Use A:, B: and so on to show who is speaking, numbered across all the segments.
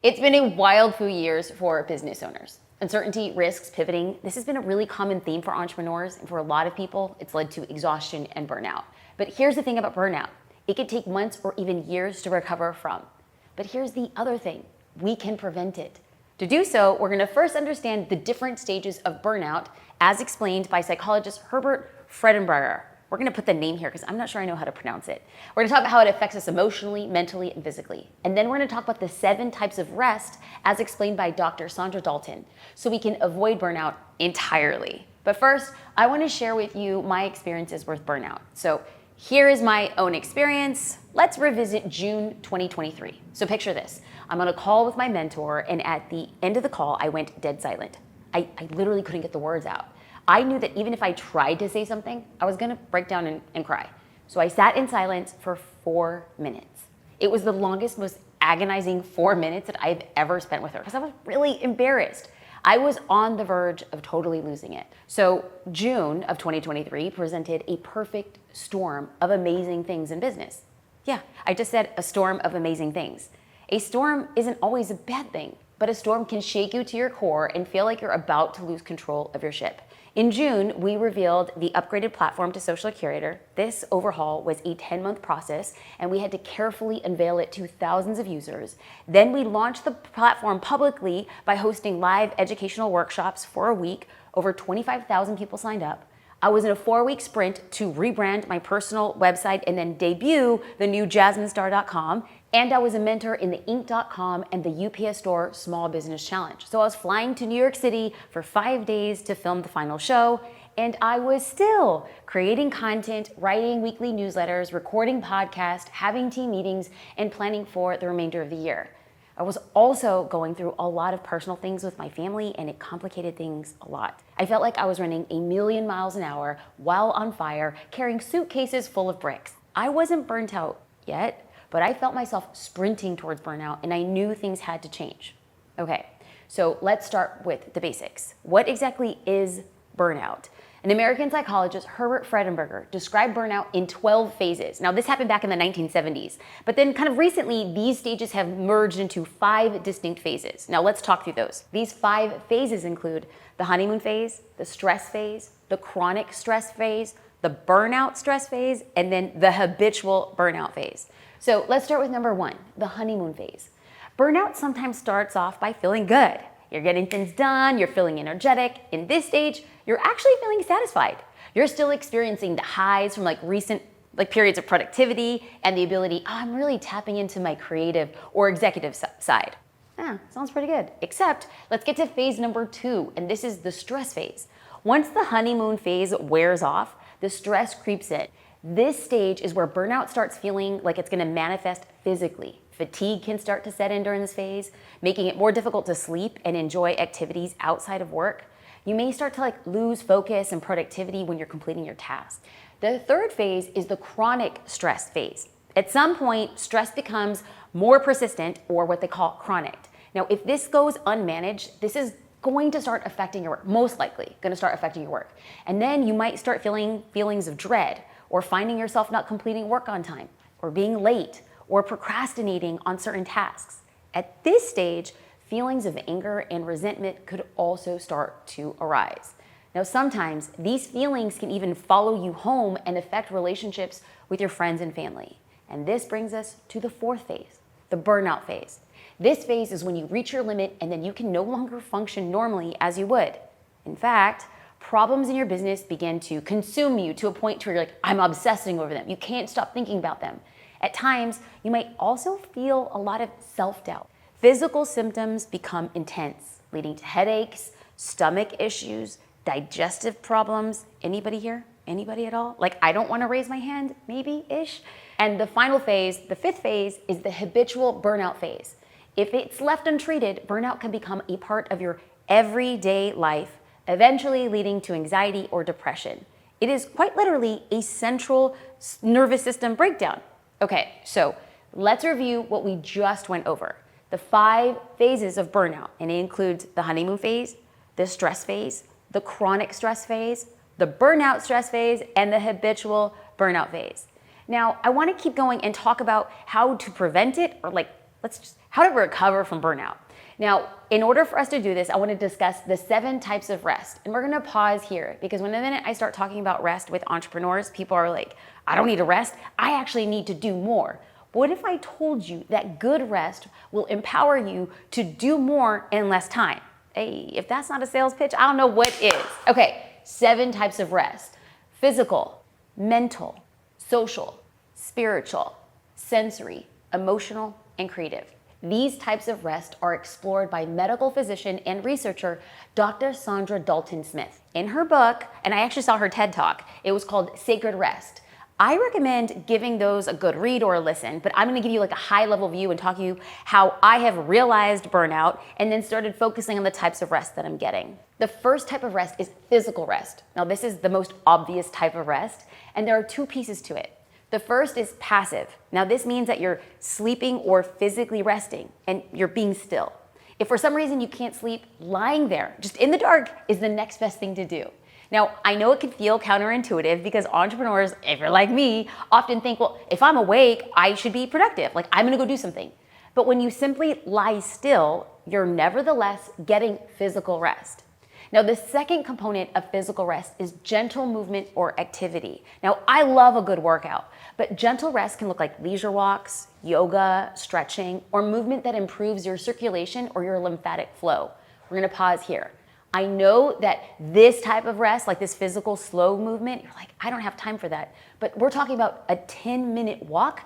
A: It's been a wild few years for business owners. Uncertainty, risks, pivoting. This has been a really common theme for entrepreneurs, and for a lot of people, it's led to exhaustion and burnout. But here's the thing about burnout. It could take months or even years to recover from. But here's the other thing. We can prevent it. To do so, we're gonna first understand the different stages of burnout as explained by psychologist Herbert Freudenberger. We're gonna put the name here because I'm not sure I know how to pronounce it. We're gonna talk about how it affects us emotionally, mentally, and physically. And then we're gonna talk about the 7 types of rest as explained by Dr. Sandra Dalton, so we can avoid burnout entirely. But first, I wanna share with you my experiences with burnout. So here is my own experience. Let's revisit June 2023. So picture this. I'm on a call with my mentor, and at the end of the call, I went dead silent. I literally couldn't get the words out. I knew that even if I tried to say something, I was gonna break down and cry. So I sat in silence for 4 minutes. It was the longest, most agonizing 4 minutes that I've ever spent with her because I was really embarrassed. I was on the verge of totally losing it. So June of 2023 presented a perfect storm of amazing things in business. Yeah, I just said a storm of amazing things. A storm isn't always a bad thing, but a storm can shake you to your core and feel like you're about to lose control of your ship. In June, we revealed the upgraded platform to Social Curator. This overhaul was a 10-month process, and we had to carefully unveil it to thousands of users. Then we launched the platform publicly by hosting live educational workshops for a week. Over 25,000 people signed up. I was in a 4-week sprint to rebrand my personal website and then debut the new JasmineStar.com. And I was a mentor in the Inc.com and the UPS Store Small Business Challenge. So I was flying to New York City for 5 days to film the final show. And I was still creating content, writing weekly newsletters, recording podcasts, having team meetings, and planning for the remainder of the year. I was also going through a lot of personal things with my family, and it complicated things a lot. I felt like I was running a million miles an hour while on fire, carrying suitcases full of bricks. I wasn't burnt out yet, but I felt myself sprinting towards burnout, and I knew things had to change. Okay, so let's start with the basics. What exactly is burnout? An American psychologist, Herbert Freudenberger, described burnout in 12 phases. Now, this happened back in the 1970s, but then kind of recently, these stages have merged into 5 distinct phases. Now, let's talk through those. These 5 phases include the honeymoon phase, the stress phase, the chronic stress phase, the burnout stress phase, and then the habitual burnout phase. So let's start with number 1, the honeymoon phase. Burnout sometimes starts off by feeling good. You're getting things done, you're feeling energetic. In this stage, you're actually feeling satisfied. You're still experiencing the highs from recent periods of productivity and the ability, I'm really tapping into my creative or executive side. Sounds pretty good. Except, let's get to phase number 2, and this is the stress phase. Once the honeymoon phase wears off, the stress creeps in. This stage is where burnout starts feeling like it's gonna manifest physically. Fatigue can start to set in during this phase, making it more difficult to sleep and enjoy activities outside of work. You may start to lose focus and productivity when you're completing your tasks. The 3rd phase is the chronic stress phase. At some point, stress becomes more persistent, or what they call chronic. Now, if this goes unmanaged, this is going to start affecting your work, most likely going to start affecting your work. And then you might start feeling feelings of dread, or finding yourself not completing work on time, or being late, or procrastinating on certain tasks. At this stage, feelings of anger and resentment could also start to arise. Now, sometimes these feelings can even follow you home and affect relationships with your friends and family. And this brings us to the 4th phase, the burnout phase. This phase is when you reach your limit and then you can no longer function normally as you would. In fact, problems in your business begin to consume you to a point where you're like, I'm obsessing over them. You can't stop thinking about them. At times, you might also feel a lot of self-doubt. Physical symptoms become intense, leading to headaches, stomach issues, digestive problems. Anybody here? Anybody at all? I don't want to raise my hand, maybe-ish. And the final phase, the 5th phase, is the habitual burnout phase. If it's left untreated, burnout can become a part of your everyday life, eventually leading to anxiety or depression. It is quite literally a central nervous system breakdown. Okay, so let's review what we just went over. The 5 phases of burnout, and it includes the honeymoon phase, the stress phase, the chronic stress phase, the burnout stress phase, and the habitual burnout phase. Now, I want to keep going and talk about how to prevent it, or How to recover from burnout. Now, in order for us to do this, I want to discuss the 7 types of rest. And we're going to pause here because when the minute I start talking about rest with entrepreneurs, people are like, I don't need to rest. I actually need to do more. What if I told you that good rest will empower you to do more in less time? Hey, if that's not a sales pitch, I don't know what is. Okay, 7 types of rest: physical, mental, social, spiritual, sensory, emotional, and creative. These types of rest are explored by medical physician and researcher Dr. Sandra Dalton Smith. In her book, and I actually saw her TED Talk, it was called Sacred Rest. I recommend giving those a good read or a listen, but I'm gonna give you like a high level view and talk to you how I have realized burnout and then started focusing on the types of rest that I'm getting. The first type of rest is physical rest. Now this is the most obvious type of rest, and there are 2 pieces to it. The first is passive. Now this means that you're sleeping or physically resting and you're being still. If for some reason you can't sleep, lying there, just in the dark, is the next best thing to do. Now, I know it can feel counterintuitive because entrepreneurs, if you're like me, often think, well, if I'm awake, I should be productive. Like I'm gonna go do something. But when you simply lie still, you're nevertheless getting physical rest. Now, the second component of physical rest is gentle movement or activity. Now, I love a good workout, but gentle rest can look like leisure walks, yoga, stretching, or movement that improves your circulation or your lymphatic flow. We're gonna pause here. I know that this type of rest, like this physical slow movement, you're like, I don't have time for that. But we're talking about a 10-minute walk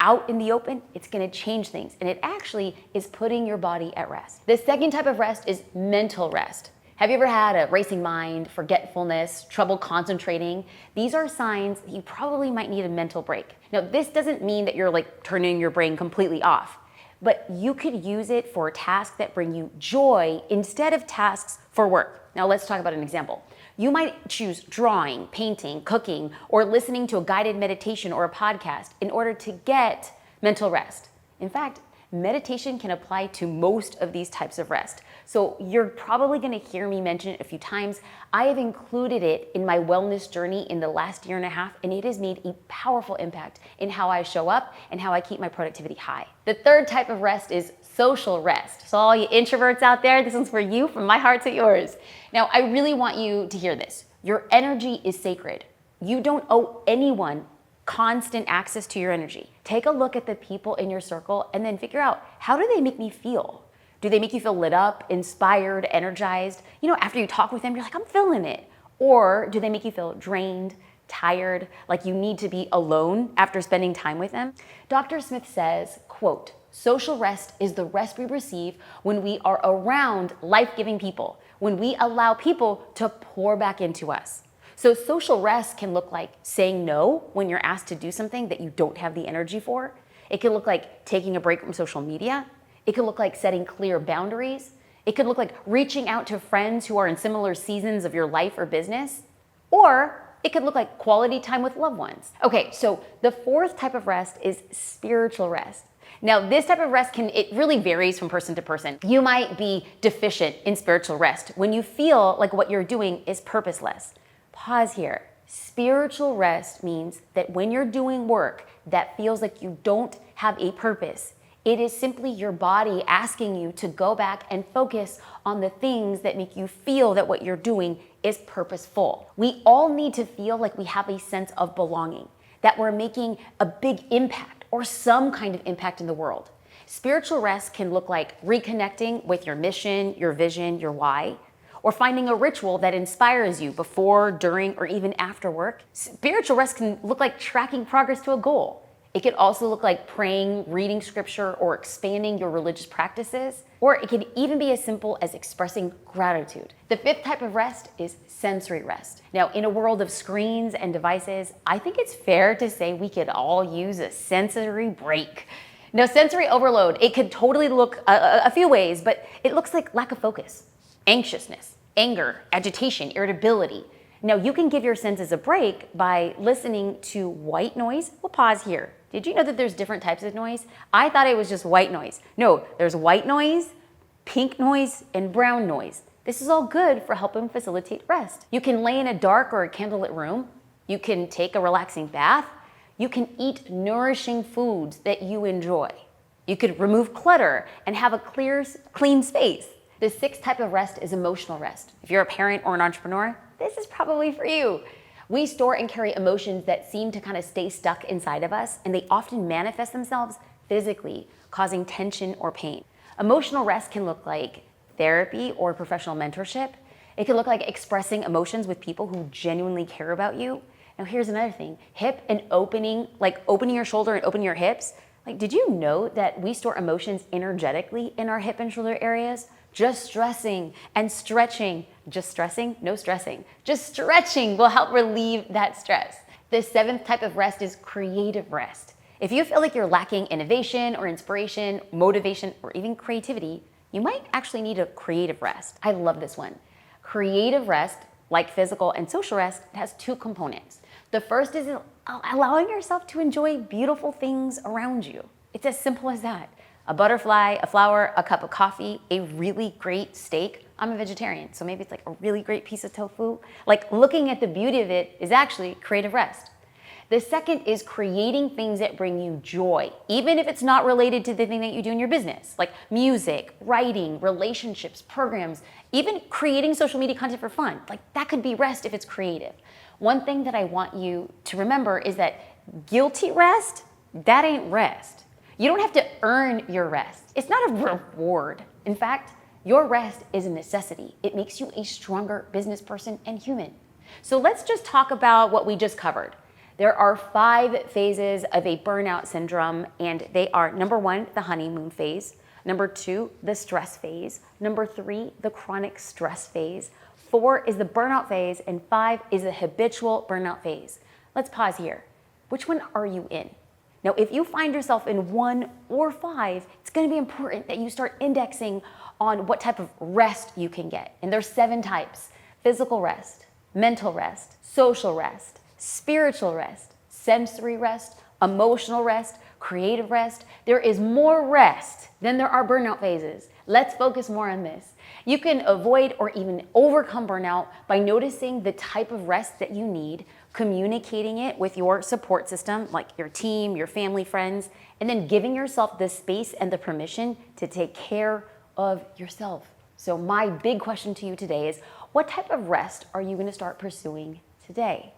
A: out in the open. It's gonna change things, and it actually is putting your body at rest. The second type of rest is mental rest. Have you ever had a racing mind, forgetfulness, trouble concentrating? These are signs that you probably might need a mental break. Now, this doesn't mean that you're like turning your brain completely off, but you could use it for tasks that bring you joy instead of tasks for work. Now, let's talk about an example. You might choose drawing, painting, cooking, or listening to a guided meditation or a podcast in order to get mental rest. In fact, meditation can apply to most of these types of rest. So you're probably gonna hear me mention it a few times. I have included it in my wellness journey in the last 1.5 years, and it has made a powerful impact in how I show up and how I keep my productivity high. The third type of rest is social rest. So all you introverts out there, this one's for you, from my heart to yours. Now, I really want you to hear this. Your energy is sacred. You don't owe anyone constant access to your energy. Take a look at the people in your circle and then figure out, how do they make me feel? Do they make you feel lit up, inspired, energized? You know, after you talk with them, you're like, I'm feeling it. Or do they make you feel drained, tired, like you need to be alone after spending time with them? Dr. Smith says, quote, social rest is the rest we receive when we are around life-giving people, when we allow people to pour back into us. So social rest can look like saying no when you're asked to do something that you don't have the energy for. It can look like taking a break from social media. It could look like setting clear boundaries. It could look like reaching out to friends who are in similar seasons of your life or business. Or it could look like quality time with loved ones. Okay, so the fourth type of rest is spiritual rest. Now, this type of rest it really varies from person to person. You might be deficient in spiritual rest when you feel like what you're doing is purposeless. Pause here. Spiritual rest means that when you're doing work that feels like you don't have a purpose, it is simply your body asking you to go back and focus on the things that make you feel that what you're doing is purposeful. We all need to feel like we have a sense of belonging, that we're making a big impact or some kind of impact in the world. Spiritual rest can look like reconnecting with your mission, your vision, your why, or finding a ritual that inspires you before, during, or even after work. Spiritual rest can look like tracking progress to a goal. It could also look like praying, reading scripture, or expanding your religious practices. Or it could even be as simple as expressing gratitude. The fifth type of rest is sensory rest. Now, in a world of screens and devices, I think it's fair to say we could all use a sensory break. Now, sensory overload, it could totally look a few ways, but it looks like lack of focus, anxiousness, anger, agitation, irritability. Now, you can give your senses a break by listening to white noise. We'll pause here. Did you know that there's different types of noise? I thought it was just white noise. No, there's white noise, pink noise, and brown noise. This is all good for helping facilitate rest. You can lay in a dark or a candlelit room. You can take a relaxing bath. You can eat nourishing foods that you enjoy. You could remove clutter and have a clean space. The sixth type of rest is emotional rest. If you're a parent or an entrepreneur, this is probably for you. We store and carry emotions that seem to kind of stay stuck inside of us, and they often manifest themselves physically, causing tension or pain. Emotional rest can look like therapy or professional mentorship. It can look like expressing emotions with people who genuinely care about you. Now here's another thing, hip and opening, like opening your shoulder and opening your hips. Like, did you know that we store emotions energetically in our hip and shoulder areas? Just stressing and stretching, just stressing, no stressing, just stretching will help relieve that stress. The seventh type of rest is creative rest. If you feel like you're lacking innovation or inspiration, motivation, or even creativity, you might actually need a creative rest. I love this one. Creative rest, like physical and social rest, has two components. The first is allowing yourself to enjoy beautiful things around you. It's as simple as that. A butterfly, a flower, a cup of coffee, a really great steak. I'm a vegetarian, so maybe it's like a really great piece of tofu. Like, looking at the beauty of it is actually creative rest. The second is creating things that bring you joy, even if it's not related to the thing that you do in your business, like music, writing, relationships, programs, even creating social media content for fun. Like, that could be rest if it's creative. One thing that I want you to remember is that guilty rest, that ain't rest. You don't have to earn your rest. It's not a reward. In fact, your rest is a necessity. It makes you a stronger business person and human. So let's just talk about what we just covered. There are 5 phases of a burnout syndrome, and they are: number 1, the honeymoon phase; number 2, the stress phase; number 3, the chronic stress phase; 4 is the burnout phase; and 5 is the habitual burnout phase. Let's pause here. Which one are you in? Now, if you find yourself in 1 or 5, it's going to be important that you start indexing on what type of rest you can get. And there's 7 types: physical rest, mental rest, social rest, spiritual rest, sensory rest, emotional rest, creative rest. There is more rest than there are burnout phases. Let's focus more on this. You can avoid or even overcome burnout by noticing the type of rest that you need, communicating it with your support system, like your team, your family, friends, and then giving yourself the space and the permission to take care of yourself. So my big question to you today is, what type of rest are you going to start pursuing today?